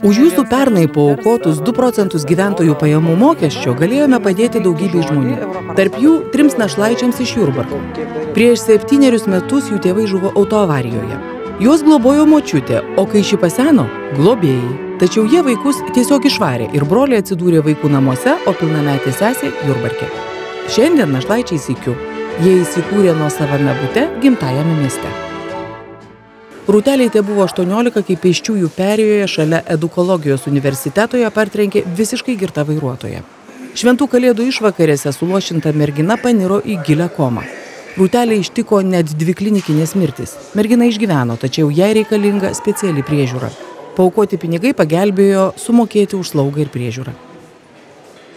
Už jūsų pernai paaukotus 2 procentus gyventojų pajamų mokesčio galėjome padėti daugybei žmonių. Tarp jų 3 našlaičiams iš Jurbarko. Prieš 7 metus jų tėvai žuvo autoavarijoje. Juos globojo močiutė, o kai ši paseno, globėjai. Tačiau jie vaikus tiesiog išvarė ir broliai atsidūrė vaikų namuose, o pilnametė sesė Jurbarke. Šiandien našlaičiai sykiu. Jie įsikūrė nuosavame bute gimtajame mieste. Rūteliai te buvo 18, kai pėsčiųjų perėjoje šalia Edukologijos universitetoje partrenkė visiškai girta vairuotoja. Šventų kalėdų išvakarėse suluošinta mergina paniro į gilią komą. Rūtelė ištiko net 2 klinikinės mirtis. Mergina išgyveno, tačiau jai reikalinga speciali priežiūra. Paaukoti pinigai pagelbėjo sumokėti už slaugą ir priežiūrą.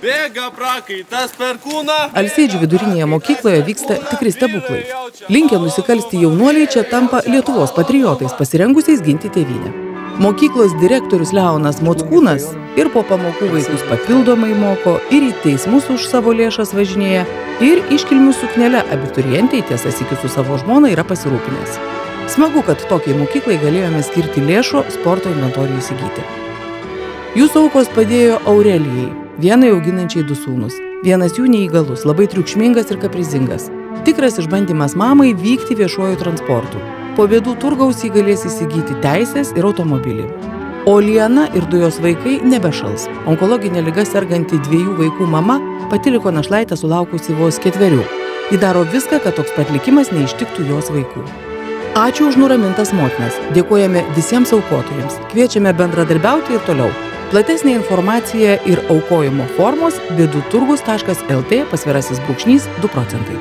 Bėga prakaitas per kūną. Alsėdžių vidurinėje mokykloje vyksta tikri stebuklai. Linkę nusikalsti jaunuoliai čia tampa Lietuvos patriotais, pasirengusiais ginti tėvynę. Mokyklos direktorius Leonas Mockūnas ir po pamokų vaikus papildomai moko, ir į teismus už savo lėšas važinėja, ir iškilmių suknele abiturientai, tiesa sykiu su savo žmona, yra pasirūpinęs. Smagu, kad tokiai mokyklai galėjome skirti lėšų sporto inventoriui įsigyti. Jūsų aukos padėjo Aurelijai, vienai auginančiai 2 sūnus. Vienas jų neįgalus, labai triukšmingas ir kaprizingas. Tikras išbandymas mamai vykti viešuoju transportu. Po bėdų turgaus jį galės įsigyti teisės ir automobilį. O Liana ir 2 jos vaikai nebešals. Onkologinė liga serganti 2 vaikų mama pati liko našlaitė sulaukusi vos 4. Ji daro viską, kad toks pat likimas neištiktų jos vaikų. Ačiū už nuramintas motinas. Dėkojame visiems aukotojams. Kviečiame bendradarbiauti ir toliau. Platesnė informacija ir aukojimo formos bėduturgus.lt /2 procentai.